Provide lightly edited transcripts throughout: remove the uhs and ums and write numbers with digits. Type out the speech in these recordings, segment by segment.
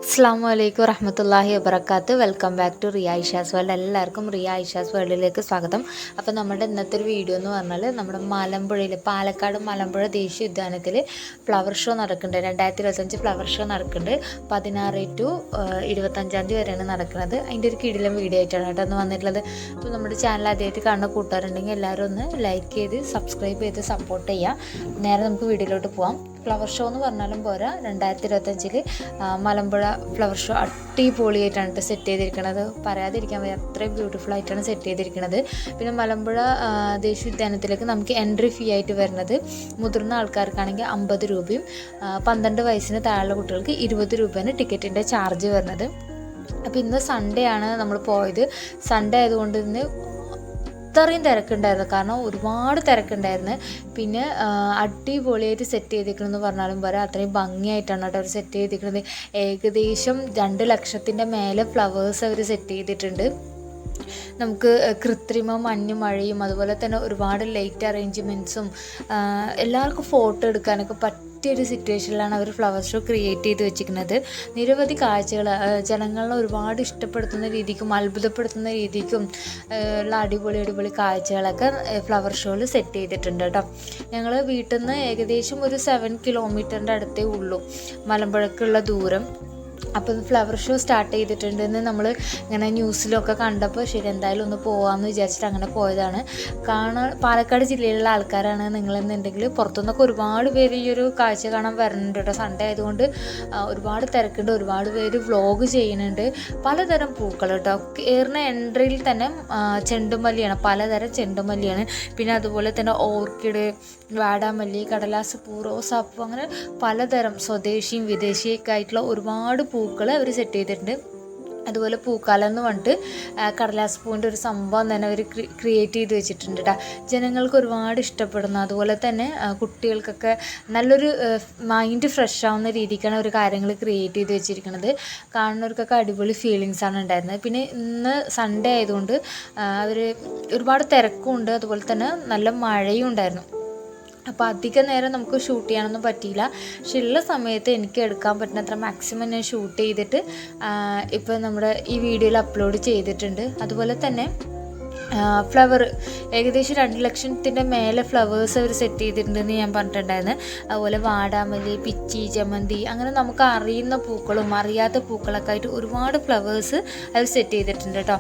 അസ്സാം വലൈക്കും വറഹമത്തല്ലാഹി വബർക്കാത്ത്. Welcome back to Riya Aisha's world. എല്ലാവർക്കും റിയ ഐഷാസ് വേൾഡിലേക്ക് സ്വാഗതം. അപ്പോൾ നമ്മുടെ ഇന്നത്തെ ഒരു വീഡിയോ എന്ന് പറഞ്ഞാൽ നമ്മുടെ മലമ്പുഴയിൽ പാലക്കാട് മലമ്പുഴ ദേശീയ ഉദ്യാനത്തിൽ ഫ്ലവർ ഷോ നടക്കുന്നുണ്ട്. 2025 ഫ്ലവർ ഷോ നടക്കുന്നുണ്ട്. 16 ടു 25 തീയതി വരെയാണ് നടക്കുന്നത്. അതിൻ്റെ ഒരു കിടിലം വീഡിയോ ആയിട്ടാണ് കേട്ടോ ഒന്ന് വന്നിട്ടുള്ളത്. അപ്പോൾ നമ്മുടെ ചാനൽ ആദ്യമായിട്ട് കാണുന്ന കൂട്ടുകാരുണ്ടെങ്കിൽ എല്ലാവരും ഒന്ന് ലൈക്ക് ചെയ്ത് സബ്സ്ക്രൈബ് ചെയ്ത് സപ്പോർട്ട് ചെയ്യുക. നേരെ നമുക്ക് വീഡിയോയിലോട്ട് പോകാം. ഫ്ലവർ ഷോ എന്ന് പറഞ്ഞാലും പോരാ, 2025 മലമ്പുഴ ഫ്ലവർ ഷോ അടിപൊളിയായിട്ടാണ് സെറ്റ് ചെയ്തിരിക്കുന്നത്. പറയാതിരിക്കാൻ വയ്യ, അത്രയും ബ്യൂട്ടിഫുൾ ആയിട്ടാണ് സെറ്റ് ചെയ്തിരിക്കുന്നത്. പിന്നെ മലമ്പുഴ ദേശീയ ഉദ്യാനത്തിലേക്ക് നമുക്ക് എൻട്രി ഫീ ആയിട്ട് വരുന്നത് മുതിർന്ന ആൾക്കാർക്കാണെങ്കിൽ 50 രൂപയും 12 വയസ്സിന് താഴെയുള്ള കുട്ടികൾക്ക് 20 രൂപയാണ് ടിക്കറ്റിൻ്റെ ചാർജ് വരുന്നത്. അപ്പോൾ ഇന്ന് സൺഡേ ആണ് നമ്മൾ പോയത്. സൺഡേ ആയതുകൊണ്ട് ഇന്ന് അത്രയും തിരക്കുണ്ടായിരുന്നു, കാരണം ഒരുപാട് തിരക്കുണ്ടായിരുന്നു. പിന്നെ അടിപൊളിയായിട്ട് സെറ്റ് ചെയ്തിരിക്കണമെന്ന് പറഞ്ഞാലും പറയാം, അത്രയും ഭംഗിയായിട്ടാണ് കേട്ടോ അവർ സെറ്റ് ചെയ്തിരിക്കുന്നത്. ഏകദേശം 2 ലക്ഷത്തിൻ്റെ മേലെ ഫ്ലവേഴ്സ് അവർ സെറ്റ് ചെയ്തിട്ടുണ്ട്. നമുക്ക് കൃത്രിമ മഞ്ഞുമഴയും അതുപോലെ തന്നെ ഒരുപാട് ലൈറ്റ് അറേഞ്ച്മെൻറ്റ്സും എല്ലാവർക്കും ഫോട്ടോ എടുക്കാനൊക്കെ പറ്റിയൊരു സിറ്റുവേഷനിലാണ് അവർ ഫ്ലവർ ഷോ ക്രിയേറ്റ് ചെയ്ത് വെച്ചിരിക്കുന്നത്. നിരവധി കാഴ്ചകൾ ജനങ്ങളെ ഒരുപാട് ഇഷ്ടപ്പെടുത്തുന്ന രീതിക്കും അത്ഭുതപ്പെടുത്തുന്ന രീതിക്കും ഉള്ള അടിപൊളി കാഴ്ചകളൊക്കെ ഫ്ലവർ ഷോയിൽ സെറ്റ് ചെയ്തിട്ടുണ്ട് കേട്ടോ. ഞങ്ങൾ വീട്ടിൽ നിന്ന് ഏകദേശം ഒരു 7 കിലോമീറ്ററിൻ്റെ അടുത്തേ ഉള്ളൂ മലമ്പുഴക്കുള്ള ദൂരം. അപ്പോൾ ഫ്ലവർ ഷോ സ്റ്റാർട്ട് ചെയ്തിട്ടുണ്ടെന്ന് നമ്മൾ ഇങ്ങനെ ന്യൂസിലൊക്കെ കണ്ടപ്പോൾ ശരി എന്തായാലും ഒന്ന് പോകാമെന്ന് വിചാരിച്ചിട്ട് അങ്ങനെ പോയതാണ്. പാലക്കാട് ജില്ലയിലുള്ള ആൾക്കാരാണ് നിങ്ങളെന്നുണ്ടെങ്കിൽ പുറത്തുനിന്നൊക്കെ ഒരുപാട് പേര് ഈ ഒരു കാഴ്ച കാണാൻ വരുന്നുണ്ട് കേട്ടോ. സൺഡേ ആയതുകൊണ്ട് ഒരുപാട് തിരക്കുണ്ട്, ഒരുപാട് പേര് വ്ളോഗ് ചെയ്യുന്നുണ്ട്. പലതരം പൂക്കൾ കേട്ടോ. കയറുന്ന എൻട്രിയിൽ തന്നെ ചെണ്ടുമല്ലിയാണ്, പലതരം ചെണ്ടുമല്ലിയാണ്. പിന്നെ അതുപോലെ തന്നെ ഓർക്കിഡ്, വാടാമല്ലി, കടലാസ് പൂ, റോസാപ്പൂ, അങ്ങനെ പലതരം സ്വദേശിയും വിദേശിയൊക്കെ ആയിട്ടുള്ള ഒരുപാട് പൂക്കൾ അവർ സെറ്റ് ചെയ്തിട്ടുണ്ട്. അതുപോലെ പൂക്കാലം എന്ന് പറഞ്ഞിട്ട് കടലാസ് പൂവിൻ്റെ ഒരു സംഭവം തന്നെ അവർ ക്രിയേറ്റ് ചെയ്ത് വെച്ചിട്ടുണ്ട് കേട്ടോ. ജനങ്ങൾക്ക് ഒരുപാട് ഇഷ്ടപ്പെടുന്ന, അതുപോലെ തന്നെ കുട്ടികൾക്കൊക്കെ നല്ലൊരു മൈൻഡ് ഫ്രഷ് ആവുന്ന രീതിക്കാണ് ഒരു കാര്യങ്ങൾ ക്രിയേറ്റ് ചെയ്ത് വെച്ചിരിക്കുന്നത്. കാണുന്നവർക്കൊക്കെ അടിപൊളി ഫീലിങ്സാണ് ഉണ്ടായിരുന്നത്. പിന്നെ ഇന്ന് സൺഡേ ആയതുകൊണ്ട് അവർ ഒരുപാട് തിരക്കും ഉണ്ട്, അതുപോലെ തന്നെ നല്ല മഴയും ഉണ്ടായിരുന്നു. അപ്പോൾ അധിക നേരം നമുക്ക് ഷൂട്ട് ചെയ്യാനൊന്നും പറ്റിയില്ല. പക്ഷെ ഉള്ള സമയത്ത് എനിക്ക് എടുക്കാൻ പറ്റുന്നത്ര മാക്സിമം ഞാൻ ഷൂട്ട് ചെയ്തിട്ട് ഇപ്പോൾ നമ്മുടെ ഈ വീഡിയോയിൽ അപ്ലോഡ് ചെയ്തിട്ടുണ്ട്. അതുപോലെ തന്നെ ഫ്ലവർ ഏകദേശം 2 ലക്ഷത്തിൻ്റെ മേലെ ഫ്ലവേഴ്സ് അവർ സെറ്റ് ചെയ്തിട്ടുണ്ടെന്ന് ഞാൻ പറഞ്ഞിട്ടുണ്ടായിരുന്നു. അതുപോലെ വാടാമല്ലി, പിച്ചി, ജമന്തി, അങ്ങനെ നമുക്ക് അറിയുന്ന പൂക്കളും അറിയാത്ത പൂക്കളൊക്കെ ആയിട്ട് ഒരുപാട് ഫ്ലവേഴ്സ് അവർ സെറ്റ് ചെയ്തിട്ടുണ്ട് കേട്ടോ.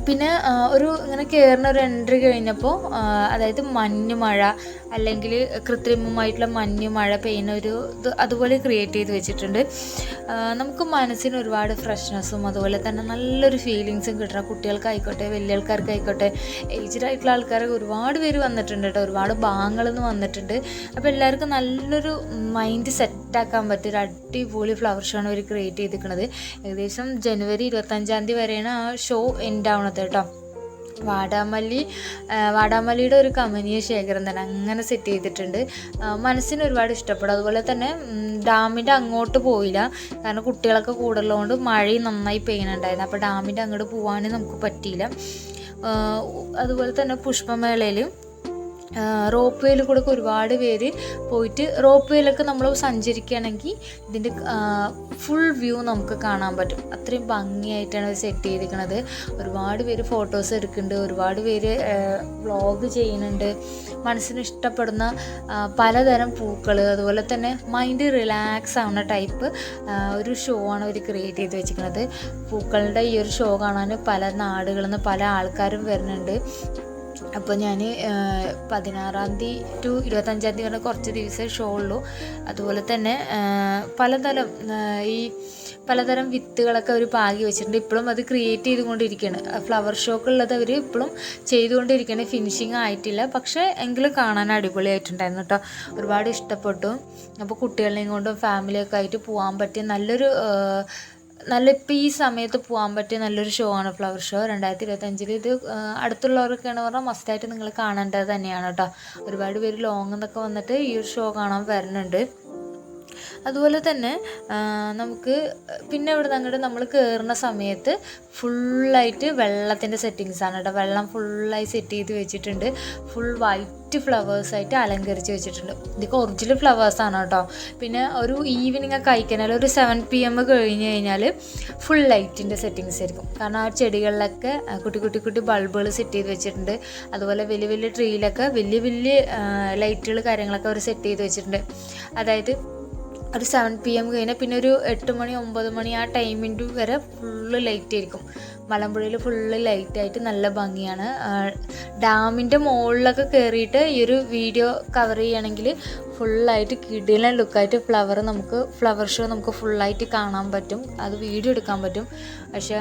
പിന്നെ ഒരു ഇങ്ങനെ കയറുന്ന ഒരു എൻട്രി കഴിഞ്ഞപ്പോൾ അതായത് മഞ്ഞുമഴ അല്ലെങ്കിൽ കൃത്രിമമായിട്ടുള്ള മഞ്ഞുമഴ പെയ്യുന്ന ഒരു ഇത് അതുപോലെ ക്രിയേറ്റ് ചെയ്ത് വെച്ചിട്ടുണ്ട്. നമുക്ക് മനസ്സിന് ഒരുപാട് ഫ്രഷ്നെസ്സും അതുപോലെ തന്നെ നല്ലൊരു ഫീലിങ്സും കിട്ടണം. കുട്ടികൾക്കായിക്കോട്ടെ വലിയ ആൾക്കാർക്കായിക്കോട്ടെ ഏജ്ഡ് ആയിട്ടുള്ള ആൾക്കാരൊക്കെ ഒരുപാട് പേര് വന്നിട്ടുണ്ട് കേട്ടോ. ഒരുപാട് ഭാഗങ്ങളിൽ നിന്ന് വന്നിട്ടുണ്ട്. അപ്പോൾ എല്ലാവർക്കും നല്ലൊരു മൈൻഡ് സെറ്റാക്കാൻ പറ്റിയ ഒരു അടിപൊളി ഫ്ലവർ ഷോ ആണ് അവർ ക്രിയേറ്റ് ചെയ്തിരിക്കുന്നത്. ഏകദേശം ജനുവരി 25 തീയതി വരെയാണ് ആ ഷോ എൻഡ് ആവണത് കേട്ടോ. വാടാമല്ലിയുടെ ഒരു കമനീയ ശേഖരം തന്നെ അങ്ങനെ സെറ്റ് ചെയ്തിട്ടുണ്ട്. മനസ്സിന് ഒരുപാട് ഇഷ്ടപ്പെടും. അതുപോലെ തന്നെ ഡാമിൻ്റെ അങ്ങോട്ട് പോയില്ല, കാരണം കുട്ടികളൊക്കെ കൂടുതലുകൊണ്ട് മഴയും നന്നായി പെയ്യുന്നുണ്ടായിരുന്നു. അപ്പോൾ ഡാമിൻ്റെ അങ്ങോട്ട് പോകാനും നമുക്ക് പറ്റിയില്ല. അതുപോലെ തന്നെ പുഷ്പമേളയിൽ റോപ്പ് വേയിൽ കൂടെ ഒരുപാട് പേര് പോയിട്ട് റോപ്പ് വേയിലൊക്കെ നമ്മൾ സഞ്ചരിക്കുകയാണെങ്കിൽ ഇതിൻ്റെ ഫുൾ വ്യൂ നമുക്ക് കാണാൻ പറ്റും. അത്രയും ഭംഗിയായിട്ടാണ് അത് സെറ്റ് ചെയ്തിരിക്കുന്നത്. ഒരുപാട് പേര് ഫോട്ടോസ് എടുക്കുന്നുണ്ട്, ഒരുപാട് പേര് വ്ളോഗ് ചെയ്യുന്നുണ്ട്. മനസ്സിന് ഇഷ്ടപ്പെടുന്ന പലതരം പൂക്കൾ, അതുപോലെ തന്നെ മൈൻഡ് റിലാക്സ് ആവുന്ന ടൈപ്പ് ഒരു ഷോ ആണ് അവർ ക്രിയേറ്റ് ചെയ്ത് വെച്ചിരിക്കുന്നത്. പൂക്കളുടെ ഈ ഒരു ഷോ കാണാൻ പല നാടുകളിൽ നിന്ന് പല ആൾക്കാരും വരുന്നുണ്ട്. അപ്പോൾ ഞാൻ 16 തീയതി ടു 25 തീയതി വരെ കുറച്ച് ദിവസമേ ഷോ ഉള്ളൂ. അതുപോലെ തന്നെ പലതരം വിത്തുകളൊക്കെ അവർ പാകി വെച്ചിട്ടുണ്ട്. ഇപ്പോഴും അത് ക്രിയേറ്റ് ചെയ്തുകൊണ്ടിരിക്കുകയാണ്. ഫ്ലവർ ഷോക്കുള്ളത് അവർ ഇപ്പോഴും ചെയ്തുകൊണ്ടിരിക്കുകയാണ്. ഫിനിഷിങ് ആയിട്ടില്ല, പക്ഷേ എങ്കിലും കാണാൻ അടിപൊളിയായിട്ടുണ്ടായിരുന്നു കേട്ടോ. ഒരുപാട് ഇഷ്ടപ്പെട്ടു. അപ്പോൾ കുട്ടികളെയും കൊണ്ടും ഫാമിലിയൊക്കെ ആയിട്ട് പോകാൻ പറ്റിയ ഇപ്പോൾ ഈ സമയത്ത് പോകാൻ പറ്റിയ നല്ലൊരു ഷോ ആണ് ഫ്ലവർ ഷോ 2025. ഇത് അടുത്തുള്ളവർക്കാണ് പറഞ്ഞാൽ മസ്റ്റായിട്ട് നിങ്ങൾ കാണേണ്ടത് തന്നെയാണ് കേട്ടോ. ഒരുപാട് പേര് ലോങ് എന്നൊക്കെ വന്നിട്ട് ഈ ഒരു ഷോ കാണാൻ വരുന്നുണ്ട്. അതുപോലെ തന്നെ നമുക്ക് പിന്നെ ഇവിടെ അങ്ങോട്ട് നമ്മൾ കയറുന്ന സമയത്ത് ഫുള്ളായിട്ട് വെള്ളത്തിൻ്റെ സെറ്റിങ്സാണ് കേട്ടോ. വെള്ളം ഫുള്ളായി സെറ്റ് ചെയ്ത് വെച്ചിട്ടുണ്ട്. ഫുൾ വൈറ്റ് ഫ്ലവേഴ്സായിട്ട് അലങ്കരിച്ച് വെച്ചിട്ടുണ്ട്. ഇതൊക്കെ ഒറിജിനൽ ഫ്ലവേഴ്സാണ് കേട്ടോ. പിന്നെ ഒരു ഈവനിങ് ഒക്കെ കഴിക്കാനാൽ ഒരു 7 PM കഴിഞ്ഞ് കഴിഞ്ഞാൽ ഫുൾ ലൈറ്റിൻ്റെ സെറ്റിങ്സ് ആയിരിക്കും. കാരണം ആ ചെടികളിലൊക്കെ കുട്ടി ബൾബുകൾ സെറ്റ് ചെയ്ത് വെച്ചിട്ടുണ്ട്. അതുപോലെ വലിയ വലിയ ട്രീയിലൊക്കെ വലിയ ലൈറ്റുകൾ കാര്യങ്ങളൊക്കെ അവർ സെറ്റ് ചെയ്ത് വെച്ചിട്ടുണ്ട്. അതായത് ഒരു 7 PM കഴിഞ്ഞാൽ പിന്നെ ഒരു 8 മണി 9 മണി ആ ടൈമിൻ്റെ വരെ ഫുള്ള് ലൈറ്റ് ആയിരിക്കും. മലമ്പുഴയിൽ ഫുള്ള് ലൈറ്റായിട്ട് നല്ല ഭംഗിയാണ്. ഡാമിൻ്റെ മുകളിലൊക്കെ കയറിയിട്ട് ഈ ഒരു വീഡിയോ കവർ ചെയ്യുകയാണെങ്കിൽ ഫുള്ളായിട്ട് കിടിലൻ ലുക്കായിട്ട് ഫ്ലവർ ഷോ നമുക്ക് ഫുള്ളായിട്ട് കാണാൻ പറ്റും. അത് വീഡിയോ എടുക്കാൻ പറ്റും. പക്ഷേ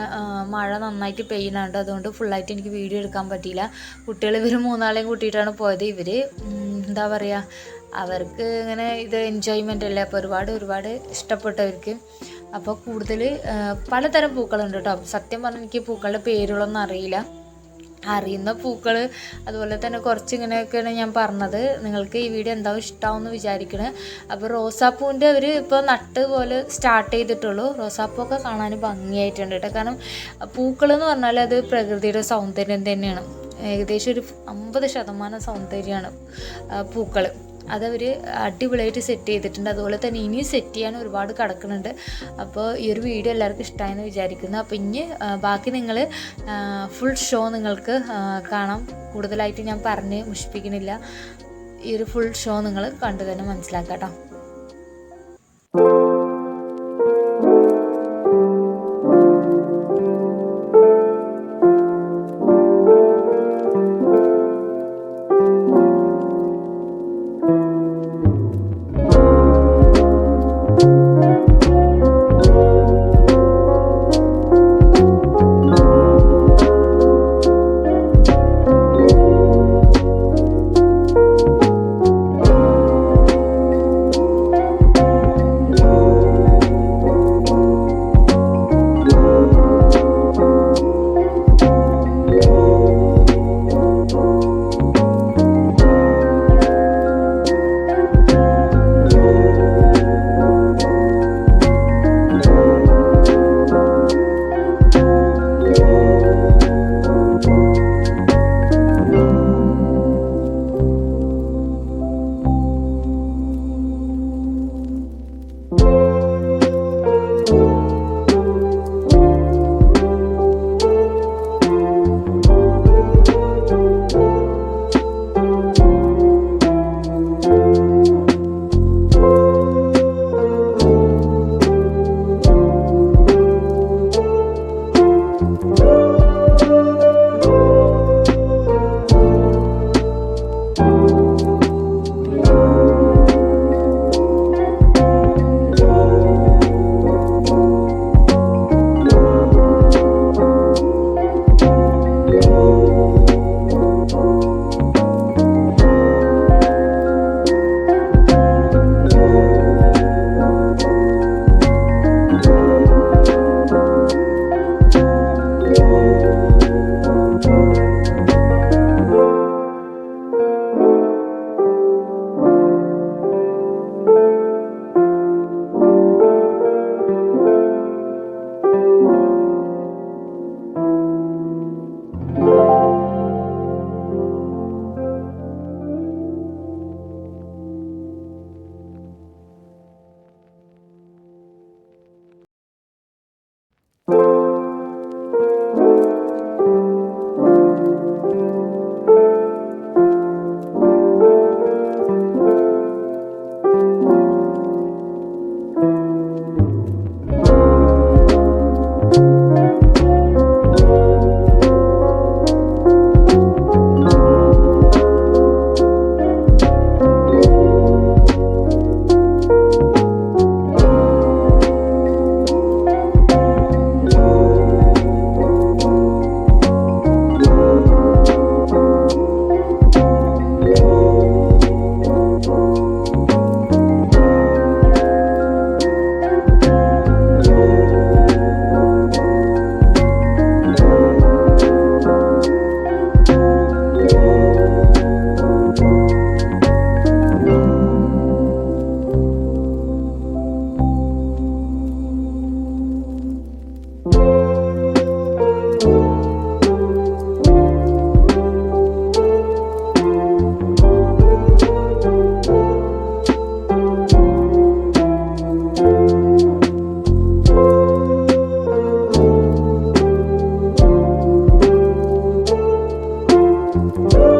മഴ നന്നായിട്ട് പെയ്യുന്നുണ്ട്, അതുകൊണ്ട് ഫുള്ളായിട്ട് എനിക്ക് വീഡിയോ എടുക്കാൻ പറ്റിയില്ല. കുട്ടികൾ ഇവർ 3 കൂട്ടിയിട്ടാണ് പോയത്. ഇവർ എന്താ പറയുക, അവർക്ക് ഇങ്ങനെ ഇത് എൻജോയ്മെൻ്റ് അല്ലേ, അപ്പോൾ ഒരുപാട് ഇഷ്ടപ്പെട്ടവർക്ക്. അപ്പോൾ കൂടുതൽ പലതരം പൂക്കളുണ്ട് കേട്ടോ. സത്യം പറഞ്ഞാൽ എനിക്ക് പൂക്കളുടെ പേരുകളൊന്നും അറിയില്ല. അറിയുന്ന പൂക്കൾ അതുപോലെ തന്നെ കുറച്ച് ഇങ്ങനെയൊക്കെയാണ് ഞാൻ പറഞ്ഞത്. നിങ്ങൾക്ക് ഈ വീഡിയോ എന്താവും ഇഷ്ടമാവുമെന്ന് വിചാരിക്കണേ. അപ്പോൾ റോസാപ്പൂവിൻ്റെ അവർ ഇപ്പോൾ നട്ട് പോലെ സ്റ്റാർട്ട് ചെയ്തിട്ടുള്ളൂ. റോസാപ്പൂവൊക്കെ കാണാൻ ഭംഗിയായിട്ടുണ്ട് കേട്ടോ. കാരണം പൂക്കളെന്ന് പറഞ്ഞാൽ അത് പ്രകൃതിയുടെ സൗന്ദര്യം തന്നെയാണ്. ഏകദേശം ഒരു 50% സൗന്ദര്യമാണ് പൂക്കൾ. അതവർ അടിപൊളിയായിട്ട് സെറ്റ് ചെയ്തിട്ടുണ്ട്. അതുപോലെ തന്നെ ഇനിയും സെറ്റ് ചെയ്യാൻ ഒരുപാട് കിടക്കുന്നുണ്ട്. അപ്പോൾ ഈ ഒരു വീഡിയോ എല്ലാവർക്കും ഇഷ്ടമായെന്ന് വിചാരിക്കുന്നു. അപ്പോൾ ഇനി ബാക്കി നിങ്ങൾ ഫുൾ ഷോ നിങ്ങൾക്ക് കാണാം. കൂടുതലായിട്ട് ഞാൻ പറഞ്ഞ് മുഷിപ്പിക്കുന്നില്ല. ഈ ഒരു ഫുൾ ഷോ നിങ്ങൾ കണ്ടു തന്നെ മനസ്സിലാക്കാം കേട്ടോ. കാണാം.